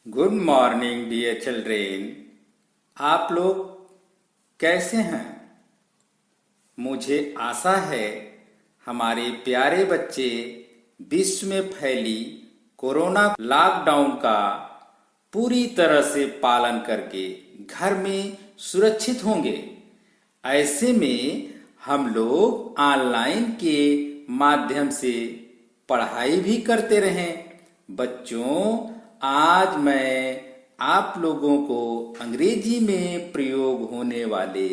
Good morning dear children. आप लोग कैसे हैं? मुझे आशा है हमारे प्यारे बच्चे विश्व में फैली कोरोना लॉकडाउन का पूरी तरह से पालन करके घर में सुरक्षित होंगे। ऐसे में हम लोग ऑनलाइन के माध्यम से पढ़ाई भी करते रहें। बच्चों, आज मैं आप लोगों को अंग्रेजी में प्रयोग होने वाले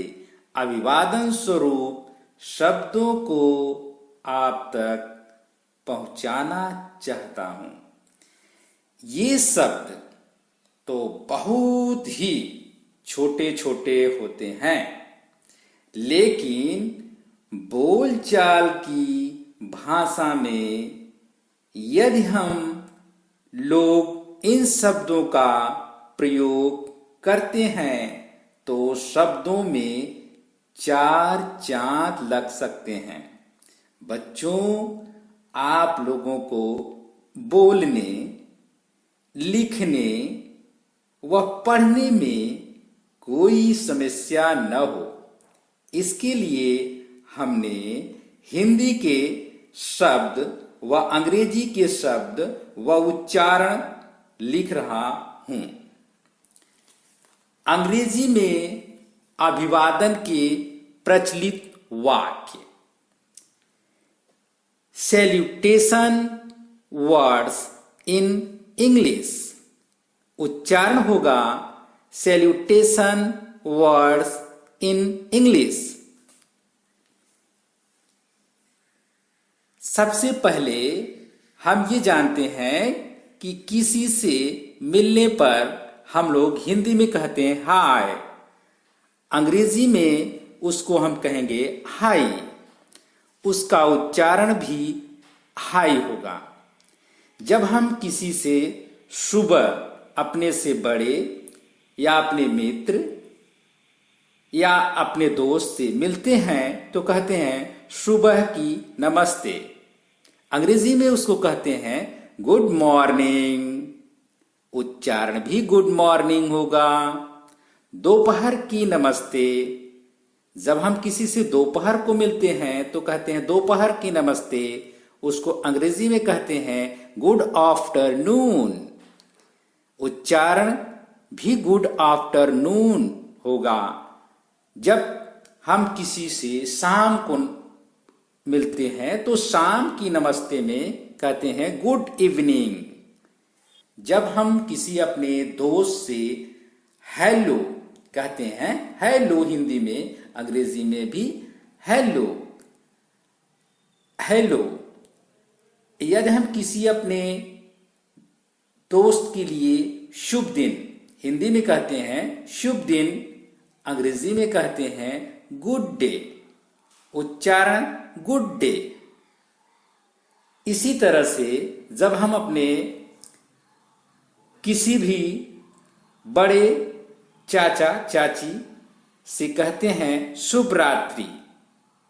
अभिवादन स्वरूप शब्दों को आप तक पहुंचाना चाहता हूं। ये शब्द तो बहुत ही छोटे छोटे होते हैं, लेकिन बोलचाल की भाषा में यदि हम लोग इन शब्दों का प्रयोग करते हैं तो शब्दों में चार चांद लग सकते हैं। बच्चों, आप लोगों को बोलने, लिखने व पढ़ने में कोई समस्या न हो, इसके लिए हमने हिंदी के शब्द व अंग्रेजी के शब्द व उच्चारण लिख रहा हूं। अंग्रेजी में अभिवादन के प्रचलित वाक्य सैल्यूटेशन वर्ड्स इन इंग्लिश। उच्चारण होगा सैल्यूटेशन वर्ड्स इन इंग्लिश। सबसे पहले हम ये जानते हैं कि किसी से मिलने पर हम लोग हिंदी में कहते हैं हाय, अंग्रेजी में उसको हम कहेंगे हाय। उसका उच्चारण भी हाय होगा। जब हम किसी से सुबह अपने से बड़े या अपने मित्र या अपने दोस्त से मिलते हैं तो कहते हैं सुबह की नमस्ते। अंग्रेजी में उसको कहते हैं गुड मॉर्निंग। उच्चारण भी गुड मॉर्निंग होगा। दोपहर की नमस्ते। जब हम किसी से दोपहर को मिलते हैं तो कहते हैं दोपहर की नमस्ते। उसको अंग्रेजी में कहते हैं गुड आफ्टरनून। उच्चारण भी गुड आफ्टरनून होगा। जब हम किसी से शाम को मिलते हैं तो शाम की नमस्ते में कहते हैं गुड इवनिंग। जब हम किसी अपने दोस्त से हेलो कहते हैं, हेलो हिंदी में, अंग्रेजी में भी हेलो हेलो। यदि हम किसी अपने दोस्त के लिए शुभ दिन हिंदी में कहते हैं शुभ दिन, अंग्रेजी में कहते हैं गुड डे। उच्चारण गुड डे। इसी तरह से जब हम अपने किसी भी बड़े चाचा चाची से कहते हैं शुभ रात्रि,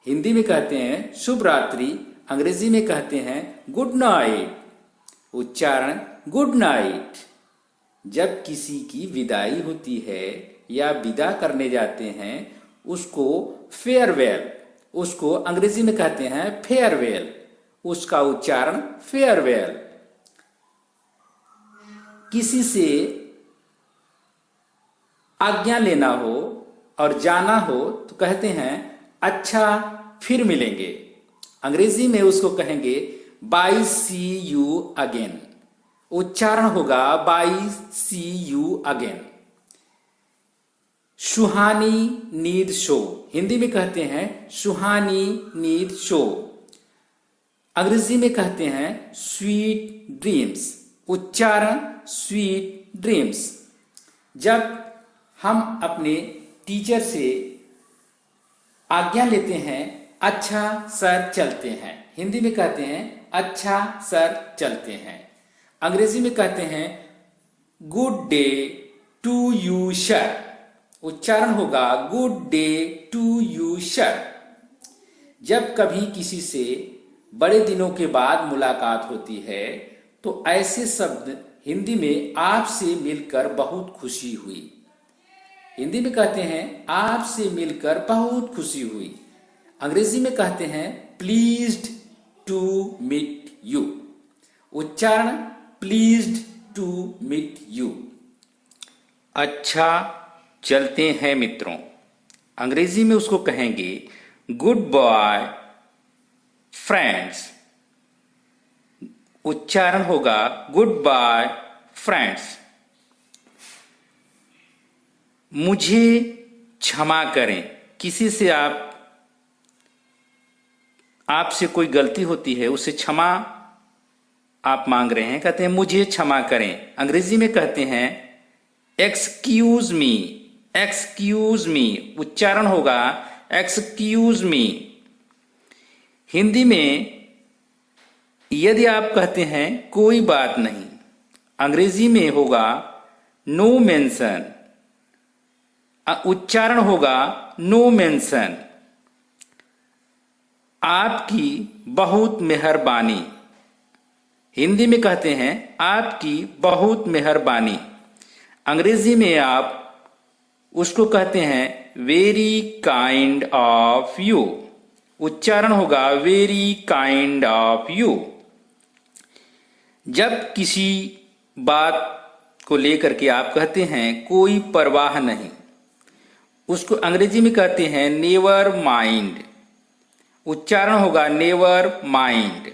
हिंदी में कहते हैं शुभ रात्रि, अंग्रेजी में कहते हैं गुड नाइट। उच्चारण गुड नाइट। जब किसी की विदाई होती है या विदा करने जाते हैं उसको फेयरवेल, उसको अंग्रेजी में कहते हैं फेयरवेल। उसका उच्चारण फेयरवेल। किसी से आज्ञा लेना हो और जाना हो तो कहते हैं अच्छा फिर मिलेंगे। अंग्रेजी में उसको कहेंगे बाय सी यू अगेन। उच्चारण होगा बाय सी यू अगेन। सुहानी नींद शो, हिंदी में कहते हैं सुहानी नींद शो, अंग्रेजी में कहते हैं स्वीट ड्रीम्स। उच्चारण स्वीट ड्रीम्स। जब हम अपने टीचर से आज्ञा लेते हैं अच्छा सर चलते हैं, हिंदी में कहते हैं अच्छा सर चलते हैं, अंग्रेजी में कहते हैं good day to you sir. उच्चारण होगा good day to you sir. जब कभी किसी से बड़े दिनों के बाद मुलाकात होती है तो ऐसे शब्द हिंदी में आपसे मिलकर बहुत खुशी हुई। हिंदी में कहते हैं आपसे मिलकर बहुत खुशी हुई। अंग्रेजी में कहते हैं प्लीज्ड टू मीट यू। उच्चारण प्लीज्ड टू मीट यू। अच्छा, चलते हैं मित्रों। अंग्रेजी में उसको कहेंगे गुड बाय फ्रेंड्स। उच्चारण होगा गुड बाय फ्रेंड्स। मुझे क्षमा करें। किसी से आपसे कोई गलती होती है, उससे क्षमा आप मांग रहे हैं, कहते हैं मुझे क्षमा करें। अंग्रेजी में कहते हैं एक्सक्यूज मी। Excuse me. उच्चारण होगा एक्सक्यूज मी। हिंदी में यदि आप कहते हैं कोई बात नहीं, अंग्रेजी में होगा नो मेंशन। उच्चारण होगा नो मेंशन। आपकी बहुत मेहरबानी। हिंदी में कहते हैं आपकी बहुत मेहरबानी। अंग्रेजी में आप उसको कहते हैं वेरी काइंड ऑफ यू। उच्चारण होगा वेरी काइंड ऑफ यू। जब किसी बात को लेकर के आप कहते हैं कोई परवाह नहीं, उसको अंग्रेजी में कहते हैं नेवर माइंड। उच्चारण होगा नेवर माइंड।